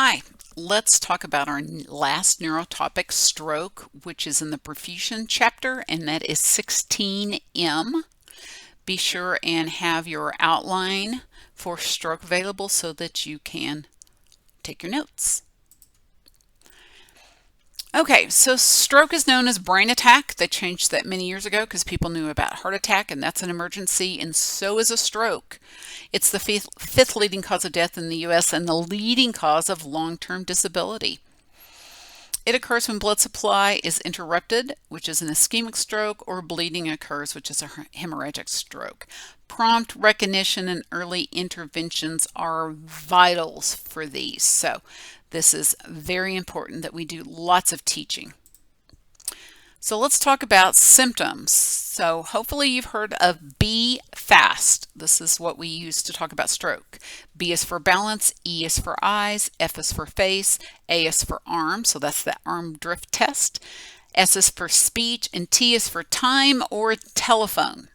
Hi, let's talk about our last neurotopic, stroke, which is in the perfusion chapter, and that is 16M. Be sure and have your outline for stroke available so that you can take your notes. Okay, so stroke is known as brain attack. They changed that many years ago because people knew about heart attack, and that's an emergency, and so is a stroke. It's the fifth leading cause of death in the U.S. and the leading cause of long-term disability. It occurs when blood supply is interrupted, which is an ischemic stroke, or bleeding occurs, which is a hemorrhagic stroke. Prompt recognition and early interventions are vitals for these. So this is very important that we do lots of teaching. So let's talk about symptoms. So hopefully you've heard of B FAST. This is what we use to talk about stroke. B is for balance, E is for eyes, F is for face, A is for arm, so that's the arm drift test. S is for speech, and T is for time or telephone.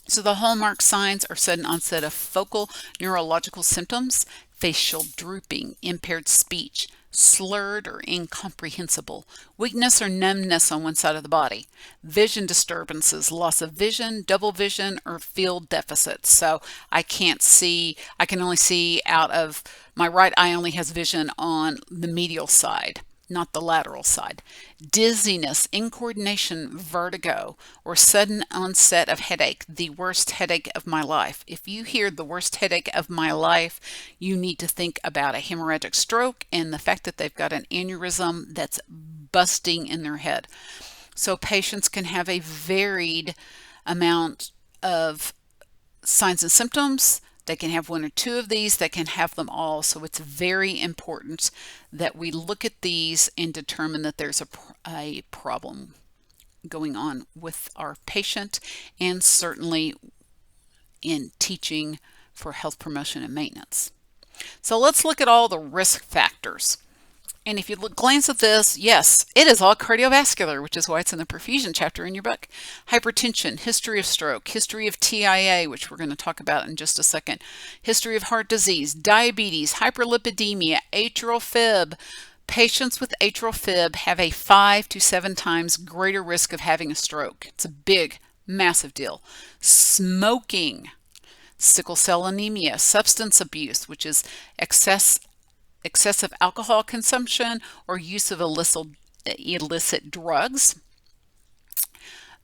So the hallmark signs are sudden onset of focal neurological symptoms, facial drooping, impaired speech, slurred or incomprehensible, weakness or numbness on one side of the body, vision disturbances, loss of vision, double vision, or field deficits. So I can't see, I can only see out of my right eye only has vision on the medial side, not the lateral side. Dizziness, incoordination, vertigo, or sudden onset of headache, the worst headache of my life. If you hear the worst headache of my life, you need to think about a hemorrhagic stroke and the fact that they've got an aneurysm that's busting in their head. So patients can have a varied amount of signs and symptoms. They can have one or two of these, they can have them all. So it's very important that we look at these and determine that there's a problem going on with our patient, and certainly in teaching for health promotion and maintenance. So let's look at all the risk factors. And if you glance at this, yes, it is all cardiovascular, which is why it's in the perfusion chapter in your book. Hypertension, history of stroke, history of TIA, which we're going to talk about in just a second, history of heart disease, diabetes, hyperlipidemia, atrial fib. Patients with atrial fib have a 5 to 7 times greater risk of having a stroke. It's a big, massive deal. Smoking, sickle cell anemia, substance abuse, which is excessive alcohol consumption or use of illicit drugs,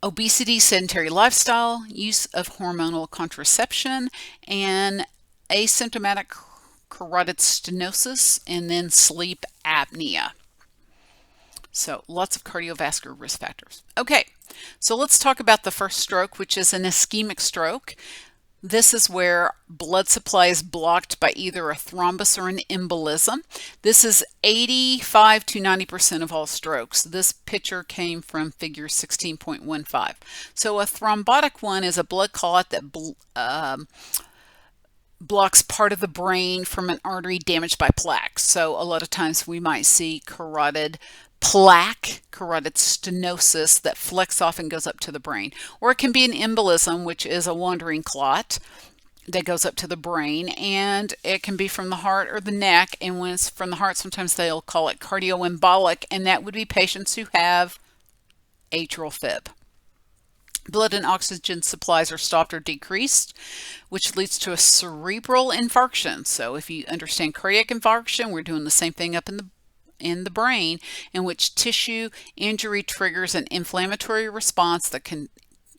obesity, sedentary lifestyle, use of hormonal contraception, and asymptomatic carotid stenosis, and then sleep apnea. So lots of cardiovascular risk factors. Okay, so let's talk about the first stroke, which is an ischemic stroke. This is where blood supply is blocked by either a thrombus or an embolism. This is 85 to 90% of all strokes. This picture came from figure 16.15. So a thrombotic one is a blood clot that blocks part of the brain from an artery damaged by plaque. So a lot of times we might see carotid plaque, carotid stenosis that flecks off and goes up to the brain. Or it can be an embolism, which is a wandering clot that goes up to the brain, and it can be from the heart or the neck. And when it's from the heart, sometimes they'll call it cardioembolic, and that would be patients who have atrial fib. Blood and oxygen supplies are stopped or decreased, which leads to a cerebral infarction. So if you understand cardiac infarction, we're doing the same thing up in the brain, in which tissue injury triggers an inflammatory response that can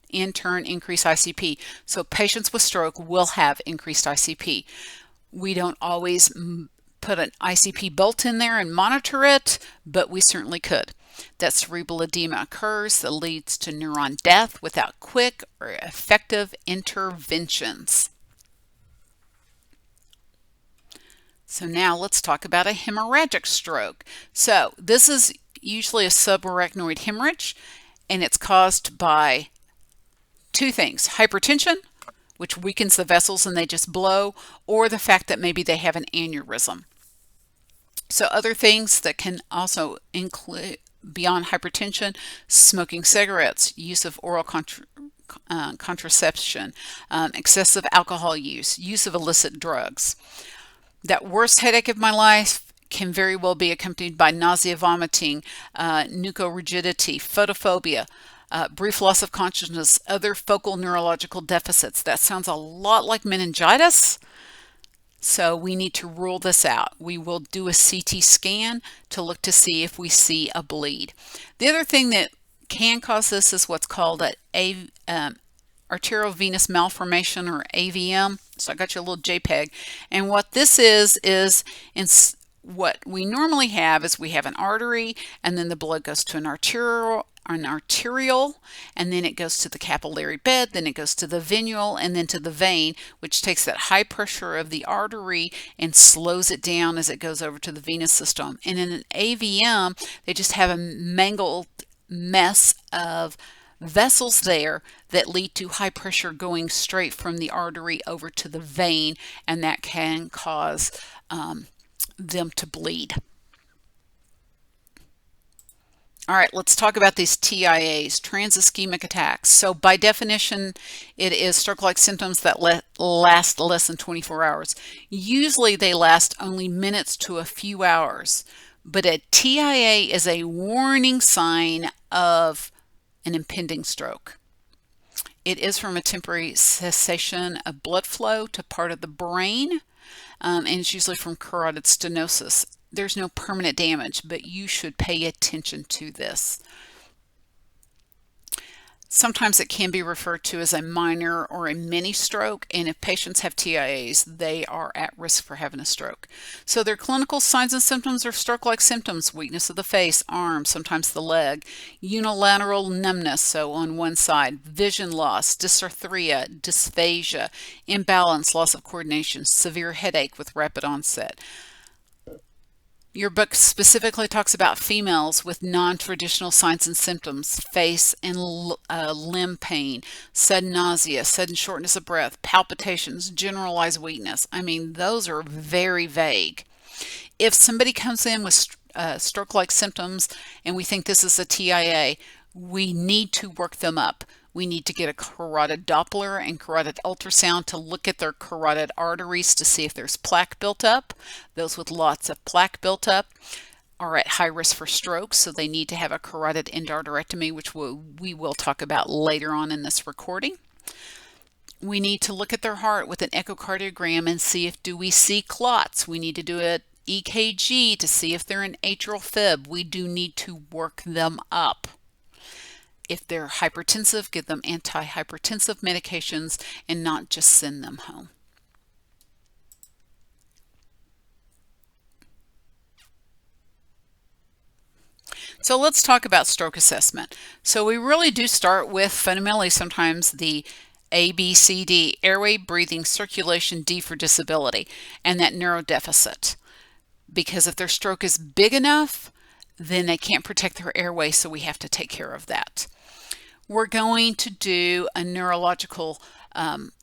in turn increase ICP. So patients with stroke will have increased ICP. We don't always put an ICP bolt in there and monitor it, but we certainly could. That cerebral edema occurs that leads to neuron death without quick or effective interventions. So now let's talk about a hemorrhagic stroke. So this is usually a subarachnoid hemorrhage, and it's caused by two things: hypertension, which weakens the vessels and they just blow, or the fact that maybe they have an aneurysm. So other things that can also include, beyond hypertension, smoking cigarettes, use of oral contraception, excessive alcohol use, use of illicit drugs. That worst headache of my life can very well be accompanied by nausea, vomiting, mucorigidity, photophobia, brief loss of consciousness, other focal neurological deficits. That sounds a lot like meningitis. So we need to rule this out. We will do a CT scan to look to see if we see a bleed. The other thing that can cause this is what's called arterial venous malformation, or AVM. So I got you a little JPEG. And what this is in what we normally have is we have an artery, and then the blood goes to an arterial, and then it goes to the capillary bed, then it goes to the venule, and then to the vein, which takes that high pressure of the artery and slows it down as it goes over to the venous system. And in an AVM, they just have a mangled mess of vessels there that lead to high pressure going straight from the artery over to the vein, and that can cause them to bleed. All right, let's talk about these TIAs, transischemic attacks. So by definition, it is stroke-like symptoms that last less than 24 hours. Usually they last only minutes to a few hours, but a TIA is a warning sign of an impending stroke. It is from a temporary cessation of blood flow to part of the brain, and it's usually from carotid stenosis. There's no permanent damage, but you should pay attention to this. Sometimes it can be referred to as a minor or a mini stroke, and if patients have TIAs, they are at risk for having a stroke. So their clinical signs and symptoms are stroke-like symptoms: weakness of the face, arms, sometimes the leg, unilateral numbness, so on one side, vision loss, dysarthria, dysphagia, imbalance, loss of coordination, severe headache with rapid onset. Your book specifically talks about females with non-traditional signs and symptoms: face and limb pain, sudden nausea, sudden shortness of breath, palpitations, generalized weakness. I mean, those are very vague. If somebody comes in with stroke-like symptoms and we think this is a TIA, we need to work them up. We need to get a carotid Doppler and carotid ultrasound to look at their carotid arteries to see if there's plaque built up. Those with lots of plaque built up are at high risk for stroke, so they need to have a carotid endarterectomy, which we will talk about later on in this recording. We need to look at their heart with an echocardiogram and see if we see clots. We need to do an EKG to see if they're in atrial fib. We do need to work them up. If they're hypertensive, give them antihypertensive medications and not just send them home. So let's talk about stroke assessment. So we really do start with fundamentally sometimes the ABCD: airway, breathing, circulation, D for disability, and that neurodeficit. Because if their stroke is big enough, then they can't protect their airway, so we have to take care of that. We're going to do a neurological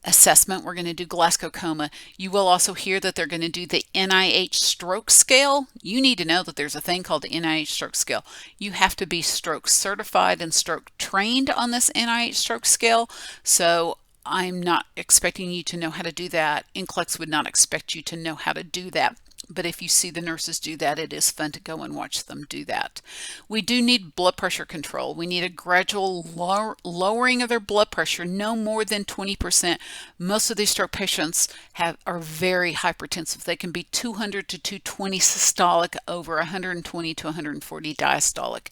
assessment. We're going to do Glasgow Coma. You will also hear that they're going to do the NIH stroke scale. You need to know that there's a thing called the NIH stroke scale. You have to be stroke certified and stroke trained on this NIH stroke scale. So I'm not expecting you to know how to do that. NCLEX would not expect you to know how to do that. But if you see the nurses do that, it is fun to go and watch them do that. We do need blood pressure control. We need a gradual lowering of their blood pressure, no more than 20%. Most of these stroke patients are very hypertensive. They can be 200 to 220 systolic, over 120 to 140 diastolic.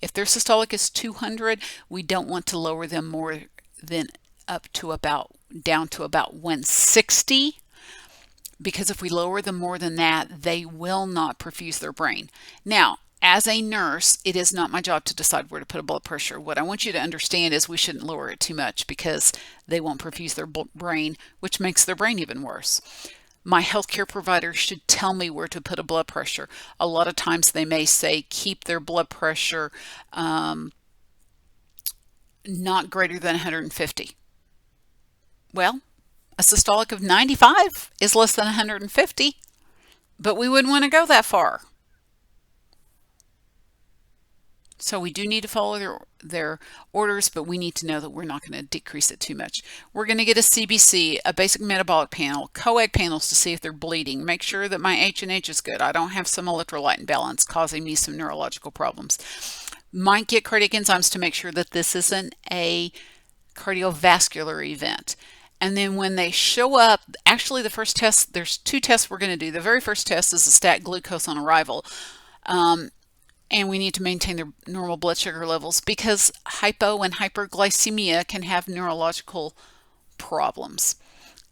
If their systolic is 200, we don't want to lower them more than down to about 160. Because if we lower them more than that, they will not perfuse their brain. Now, as a nurse, it is not my job to decide where to put a blood pressure. What I want you to understand is we shouldn't lower it too much because they won't perfuse their brain, which makes their brain even worse. My healthcare provider should tell me where to put a blood pressure. A lot of times they may say keep their blood pressure not greater than 150. Well, a systolic of 95 is less than 150, but we wouldn't want to go that far. So we do need to follow their orders, but we need to know that we're not going to decrease it too much. We're going to get a CBC, a basic metabolic panel, coag panels to see if they're bleeding. Make sure that my H&H is good. I don't have some electrolyte imbalance causing me some neurological problems. Might get cardiac enzymes to make sure that this isn't a cardiovascular event. And then when they show up, actually the first test, there's two tests we're going to do. The very first test is a stat glucose on arrival. And we need to maintain their normal blood sugar levels because hypo and hyperglycemia can have neurological problems.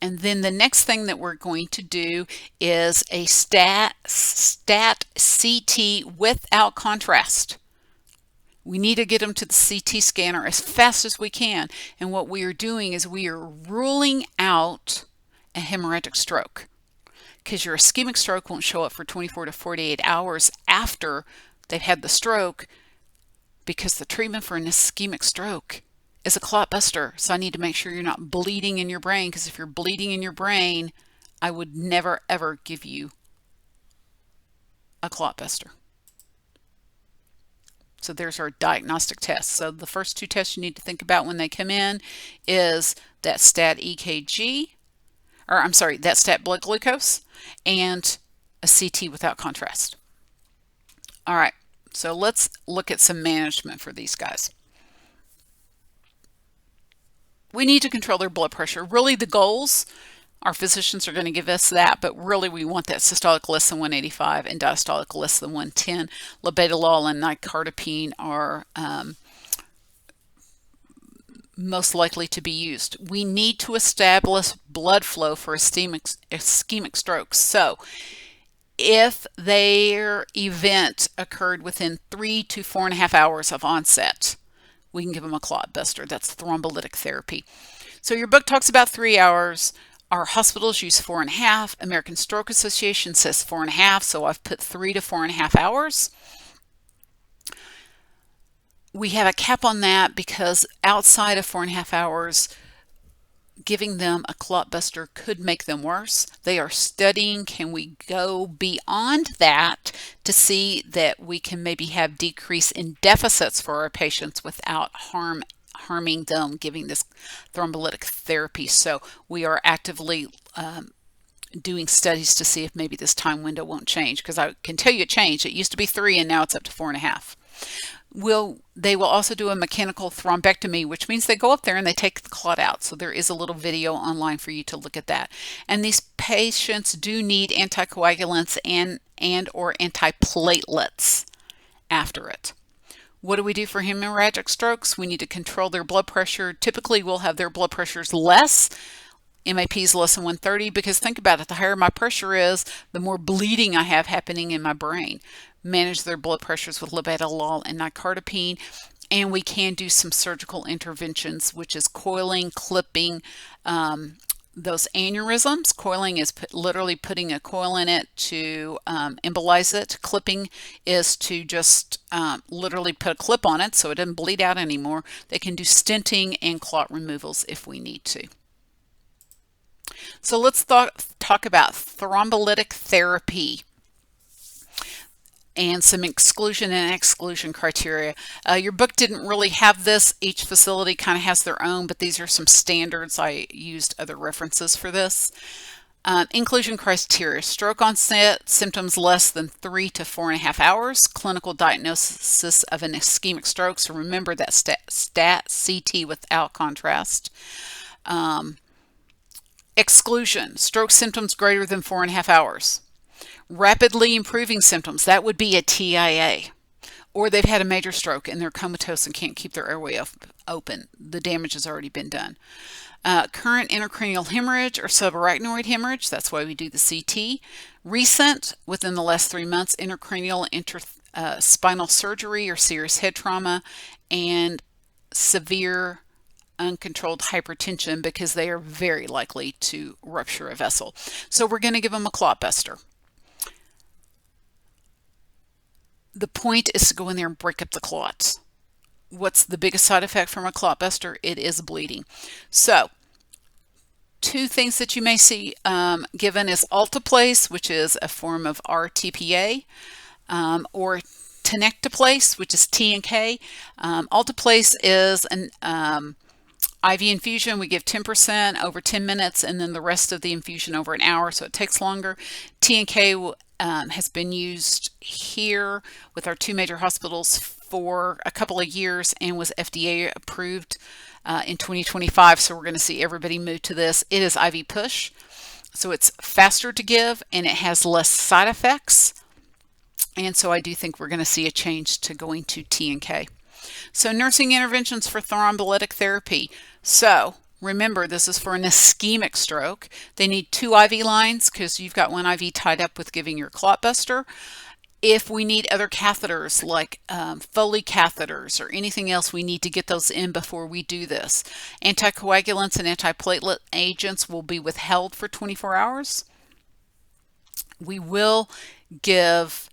And then the next thing that we're going to do is a stat CT without contrast. We need to get them to the CT scanner as fast as we can. And what we are doing is we are ruling out a hemorrhagic stroke, because your ischemic stroke won't show up for 24 to 48 hours after they've had the stroke, because the treatment for an ischemic stroke is a clot buster. So I need to make sure you're not bleeding in your brain, because if you're bleeding in your brain, I would never ever give you a clot buster. So there's our diagnostic tests. So the first two tests you need to think about when they come in is that stat EKG, or I'm sorry, that stat blood glucose, and a CT without contrast. All right, so let's look at some management for these guys. We need to control their blood pressure. Really, the goals, our physicians are going to give us that, but really we want that systolic less than 185 and diastolic less than 110. Labetalol and nicardipine are most likely to be used. We need to establish blood flow for ischemic strokes. So if their event occurred within 3 to 4.5 hours of onset, we can give them a clot buster. That's thrombolytic therapy. So your book talks about 3 hours. Our hospitals use 4.5. American Stroke Association says 4.5, so I've put 3 to 4.5 hours. We have a cap on that because outside of 4.5 hours, giving them a clot buster could make them worse. They are studying, can we go beyond that to see that we can maybe have decrease in deficits for our patients without harming them giving this thrombolytic therapy. So we are actively doing studies to see if maybe this time window won't change, because I can tell you it changed. It used to be 3 and now it's up to 4.5. They will also do a mechanical thrombectomy, which means they go up there and they take the clot out. So there is a little video online for you to look at that. And these patients do need anticoagulants and or antiplatelets after it. What do we do for hemorrhagic strokes? We need to control their blood pressure. Typically, we'll have their blood pressures less. MAP is less than 130, because think about it, the higher my pressure is, the more bleeding I have happening in my brain. Manage their blood pressures with labetalol and nicardipine, and we can do some surgical interventions, which is coiling, clipping those aneurysms. Coiling is literally putting a coil in it to embolize it. Clipping is to just literally put a clip on it so it doesn't bleed out anymore. They can do stenting and clot removals if we need to. So let's talk about thrombolytic therapy and some exclusion and exclusion criteria. Your book didn't really have this. Each facility kind of has their own, but these are some standards. I used other references for this. Inclusion criteria: stroke onset, symptoms less than 3 to 4.5 hours, clinical diagnosis of an ischemic stroke. So remember that stat CT without contrast. Exclusion: stroke symptoms greater than 4.5 hours. Rapidly improving symptoms, that would be a TIA. Or they've had a major stroke and they're comatose and can't keep their airway open. The damage has already been done. Current intracranial hemorrhage or subarachnoid hemorrhage, that's why we do the CT. Recent, within the last 3 months, intracranial spinal surgery or serious head trauma, and severe uncontrolled hypertension, because they are very likely to rupture a vessel. So we're going to give them a clot buster. The point is to go in there and break up the clots. What's the biggest side effect from a clot buster? It is bleeding. So 2 things that you may see given is alteplase, which is a form of RTPA, or Tenecteplase, which is T and K. Alteplase is an IV infusion. We give 10% over 10 minutes and then the rest of the infusion over an hour, so it takes longer. T and K has been used here with our two major hospitals for a couple of years and was FDA approved in 2025, so we're going to see everybody move to this. It is IV push, so it's faster to give and it has less side effects. And so I do think we're going to see a change to going to T and K. So nursing interventions for thrombolytic therapy. So remember, this is for an ischemic stroke. They need 2 IV lines because you've got 1 IV tied up with giving your clot buster. If we need other catheters like Foley catheters or anything else, we need to get those in before we do this. Anticoagulants and antiplatelet agents will be withheld for 24 hours. We will give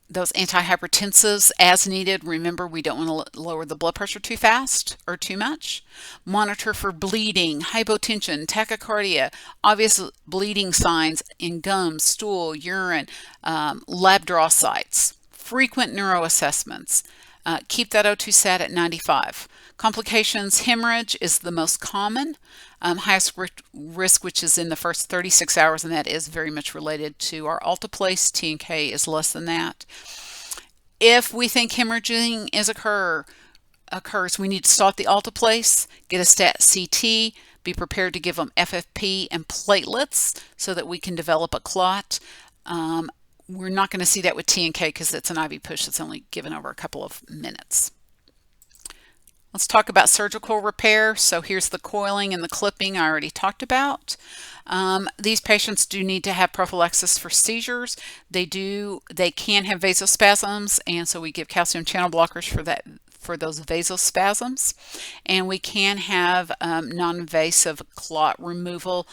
those antihypertensives as needed. Remember, we don't want to lower the blood pressure too fast or too much. Monitor for bleeding, hypotension, tachycardia, obvious bleeding signs in gums, stool, urine, lab draw sites. Frequent neuroassessments. Keep that O2 sat at 95. Complications, hemorrhage is the most common. Highest risk, which is in the first 36 hours, and that is very much related to our alteplase. T and K is less than that. If we think hemorrhaging occurs, we need to start the alteplase, get a stat CT, be prepared to give them FFP and platelets so that we can develop a clot. We're not going to see that with T and K because it's an IV push that's only given over a couple of minutes. Let's talk about surgical repair. So here's the coiling and the clipping I already talked about. These patients do need to have prophylaxis for seizures. They can have vasospasms, and so we give calcium channel blockers for those vasospasms. And we can have non-invasive clot removal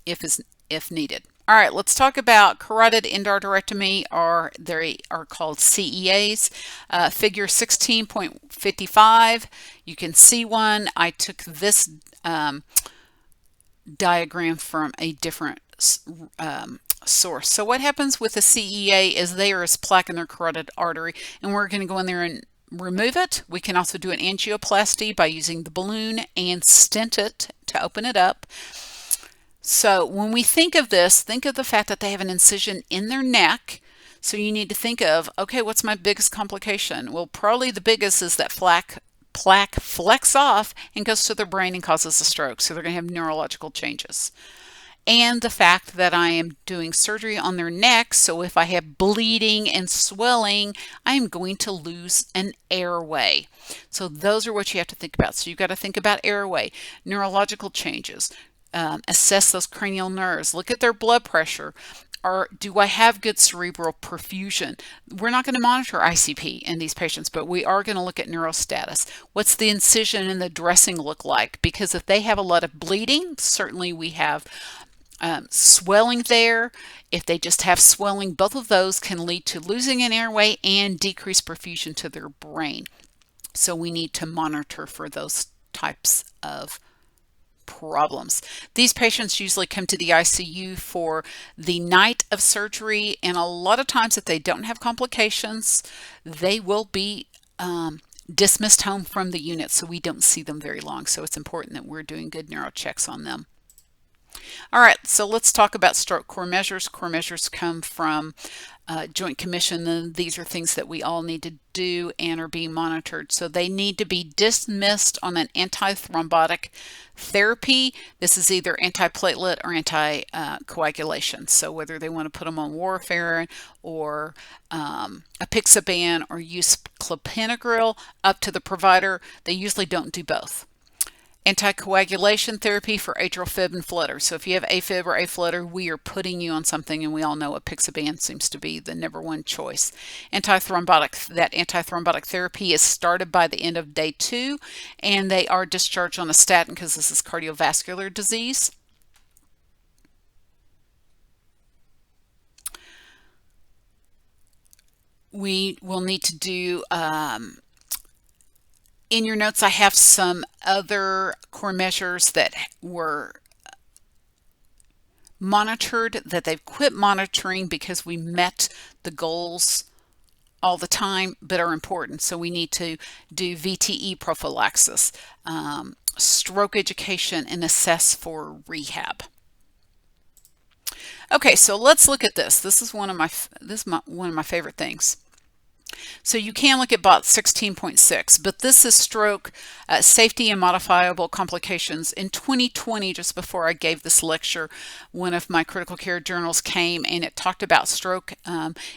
if needed. All right, let's talk about carotid endarterectomy, or they are called CEAs. Figure 16.55. You can see one. I took this diagram from a different source. So what happens with a CEA is there is plaque in their carotid artery, and we're going to go in there and remove it. We can also do an angioplasty by using the balloon and stent it to open it up. So when we think of this, think of the fact that they have an incision in their neck. So you need to think of, okay, what's my biggest complication? Well, probably the biggest is that plaque flecks off and goes to their brain and causes a stroke. So they're going to have neurological changes. And the fact that I am doing surgery on their neck, so if I have bleeding and swelling, I am going to lose an airway. So those are what you have to think about. So you've got to think about airway, neurological changes. Assess those cranial nerves, look at their blood pressure, or do I have good cerebral perfusion? We're not going to monitor ICP in these patients, but we are going to look at neurostatus. What's the incision and the dressing look like? Because if they have a lot of bleeding, certainly we have swelling there. If they just have swelling, both of those can lead to losing an airway and decreased perfusion to their brain. So we need to monitor for those types of problems. These patients usually come to the ICU for the night of surgery, and a lot of times if they don't have complications, they will be dismissed home from the unit, so we don't see them very long. So it's important that we're doing good neuro checks on them. All right, so let's talk about stroke core measures. Core measures come from Joint Commission, and these are things that we all need to do and are being monitored. So they need to be dismissed on an antithrombotic therapy. This is either antiplatelet or anticoagulation. So whether they want to put them on warfarin or apixaban or use clopidogrel, up to the provider. They usually don't do both. Anticoagulation therapy for atrial fib and flutter. So if you have AFib or aflutter, we are putting you on something, and we all know apixaban seems to be the #1 choice. That antithrombotic therapy is started by the end of day 2, and they are discharged on a statin because this is cardiovascular disease. We will need to do in your notes, I have some other core measures that were monitored that they've quit monitoring because we met the goals all the time, but are important. So we need to do VTE prophylaxis, stroke education, and assess for rehab. Okay, so let's look at this. This is one of my favorite things. So you can look at BOT 16.6, but this is stroke safety and modifiable complications. In 2020, just before I gave this lecture, one of my critical care journals came and it talked about stroke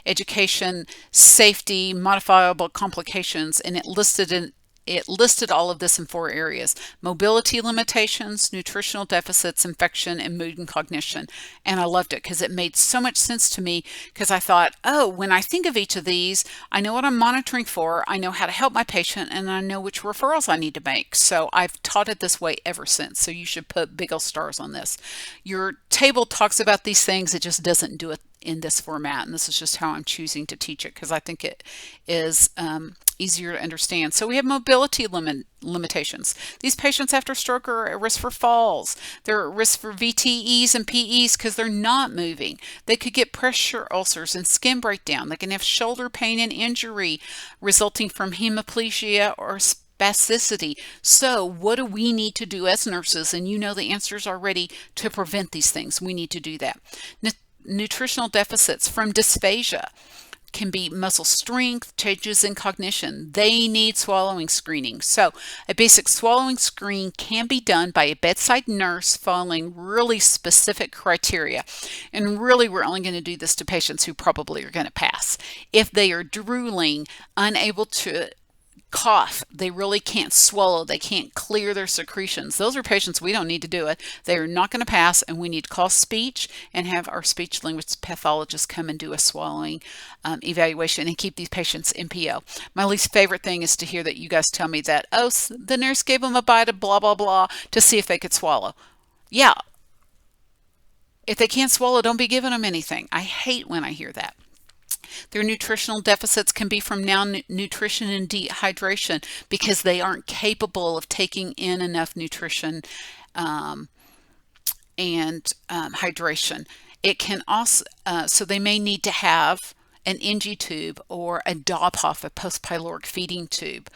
education, safety, modifiable complications, and it listed all of this in 4 areas: mobility limitations, nutritional deficits, infection, and mood and cognition. And I loved it because it made so much sense to me, because I thought, oh, when I think of each of these, I know what I'm monitoring for, I know how to help my patient, and I know which referrals I need to make. So I've taught it this way ever since. So you should put big old stars on this. Your table talks about these things, it just doesn't do it in this format, and this is just how I'm choosing to teach it because I think it is easier to understand. So we have mobility limitations. These patients after stroke are at risk for falls. They're at risk for VTEs and PEs because they're not moving. They could get pressure ulcers and skin breakdown. They can have shoulder pain and injury resulting from hemiplegia or spasticity. So what do we need to do as nurses? And you know the answers already to prevent these things. We need to do that. Nutritional deficits from dysphagia can be muscle strength, changes in cognition. They need swallowing screening. So a basic swallowing screen can be done by a bedside nurse following really specific criteria. And really, we're only going to do this to patients who probably are going to pass. If they are drooling, unable to cough, they really can't swallow, they can't clear their secretions, those are patients we don't need to do it. They're not going to pass, and we need to call speech and have our speech language pathologist come and do a swallowing evaluation and keep these patients in PO. My least favorite thing is to hear that you guys tell me that, oh, the nurse gave them a bite of blah blah blah to see if they could swallow. Yeah, if they can't swallow, don't be giving them anything. I hate when I hear that. Their nutritional deficits can be from malnutrition and dehydration because they aren't capable of taking in enough nutrition and hydration. It can also, so they may need to have an NG tube or a Dopphoff, a post-pyloric feeding tube.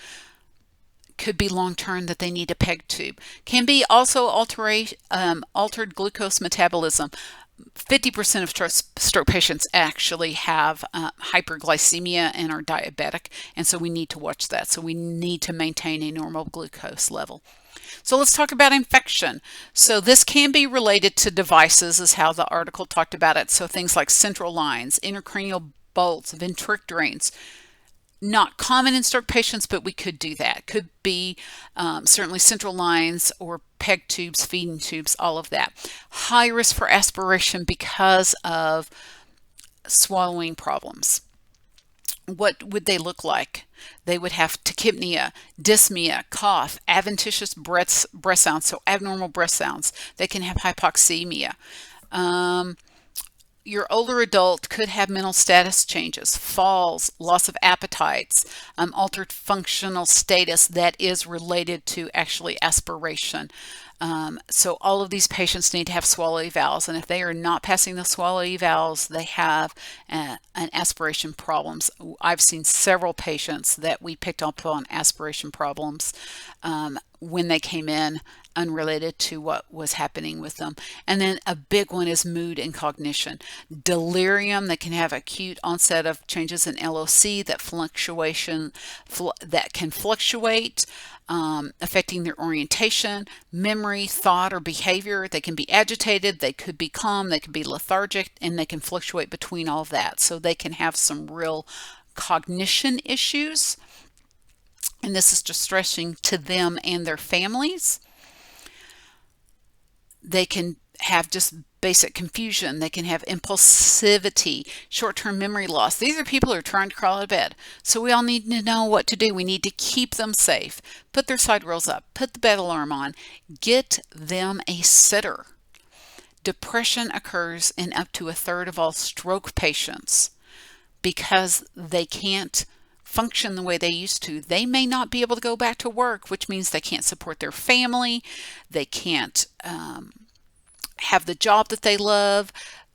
Could be long-term that they need a PEG tube. Can be also altered glucose metabolism. 50% of stroke patients actually have hyperglycemia and are diabetic, and so we need to watch that. So we need to maintain a normal glucose level. So let's talk about infection. So this can be related to devices, is how the article talked about it. So things like central lines, intracranial bolts, ventric drains. Not common in stroke patients, but we could do that. Could be certainly central lines or PEG tubes, feeding tubes, all of that. High risk for aspiration because of swallowing problems. What would they look like? They would have tachypnea, dyspnea, cough, adventitious breath sounds, so abnormal breath sounds. They can have hypoxemia. Your older adult could have mental status changes, falls, loss of appetites, altered functional status that is related to actually aspiration. So all of these patients need to have swallow evals, and if they are not passing the swallow evals, they have an aspiration problems. I've seen several patients that we picked up on aspiration problems when they came in, unrelated to what was happening with them. And then a big one is mood and cognition. Delirium, they can have acute onset of changes in LOC that can fluctuate, affecting their orientation, memory, thought, or behavior. They can be agitated, they could be calm, they can be lethargic, and they can fluctuate between all of that. So they can have some real cognition issues. And this is distressing to them and their families. They can have just basic confusion. They can have impulsivity, short-term memory loss. These are people who are trying to crawl out of bed. So we all need to know what to do. We need to keep them safe. Put their side rails up. Put the bed alarm on. Get them a sitter. Depression occurs in up to 1/3 of all stroke patients because they can't function the way they used to. They may not be able to go back to work, which means they can't support their family. They can't have the job that they love.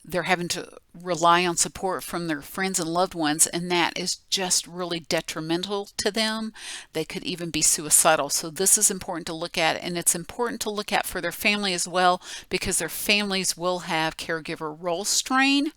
they're having to rely on support from their friends and loved ones, and that is just really detrimental to them. They could even be suicidal. So this is important to look at, and it's important to look at for their family as well, because their families will have caregiver role strain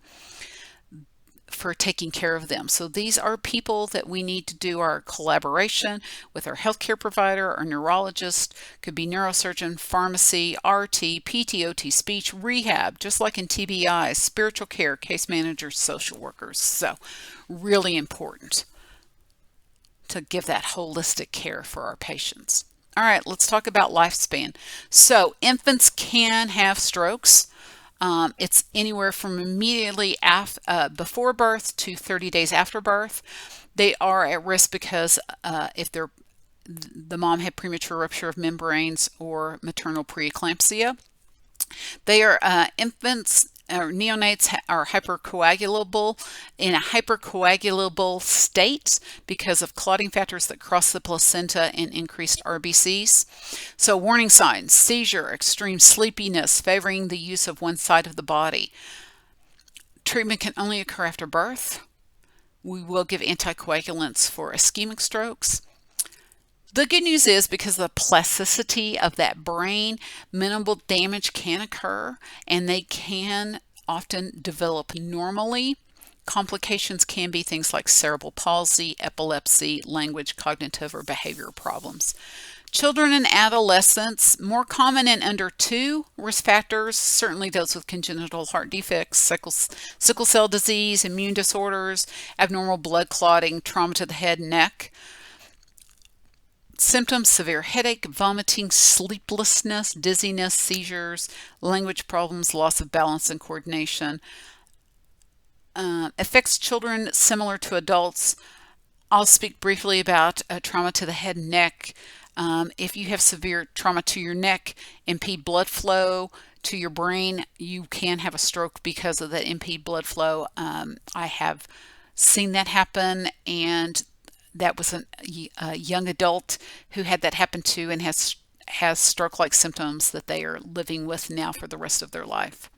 for taking care of them. So these are people that we need to do our collaboration with our healthcare provider, our neurologist, could be neurosurgeon, pharmacy, RT, PTOT, speech, rehab, just like in TBI, spiritual care, case managers, social workers. So really important to give that holistic care for our patients. All right, let's talk about lifespan. So infants can have strokes. It's anywhere from immediately before birth to 30 days after birth. They are at risk because if the mom had premature rupture of membranes or maternal preeclampsia. They are infants or neonates are hypercoagulable in a hypercoagulable state because of clotting factors that cross the placenta and increased RBCs. So warning signs: seizure, extreme sleepiness, favoring the use of one side of the body. Treatment can only occur after birth. We will give anticoagulants for ischemic strokes. The good news is, because of the plasticity of that brain, minimal damage can occur and they can often develop normally. Complications can be things like cerebral palsy, epilepsy, language, cognitive, or behavioral problems. Children and adolescents, more common in under 2 risk factors, certainly those with congenital heart defects, sickle cell disease, immune disorders, abnormal blood clotting, trauma to the head and neck. Symptoms: severe headache, vomiting, sleeplessness, dizziness, seizures, language problems, loss of balance and coordination. Affects children similar to adults. I'll speak briefly about trauma to the head and neck. If you have severe trauma to your neck, impede blood flow to your brain, you can have a stroke because of the impede blood flow. I have seen that happen, and that was a young adult who had that happen to and has stroke-like symptoms that they are living with now for the rest of their life.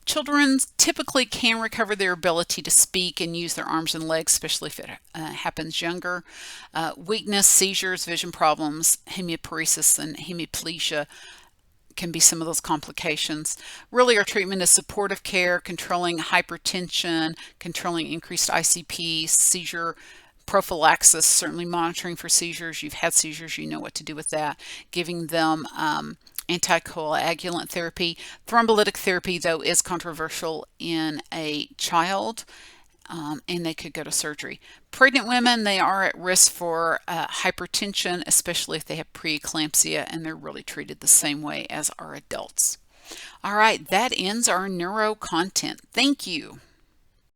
Children typically can recover their ability to speak and use their arms and legs, especially if it happens younger. Weakness, seizures, vision problems, hemiparesis, and hemiplegia can be some of those complications. Really, our treatment is supportive care, controlling hypertension, controlling increased ICP, seizure prophylaxis, certainly monitoring for seizures. You've had seizures, you know what to do with that. Giving them anticoagulant therapy. Thrombolytic therapy, though, is controversial in a child, and they could go to surgery. Pregnant women, they are at risk for hypertension, especially if they have preeclampsia, and they're really treated the same way as our adults. All right, that ends our neuro content. Thank you.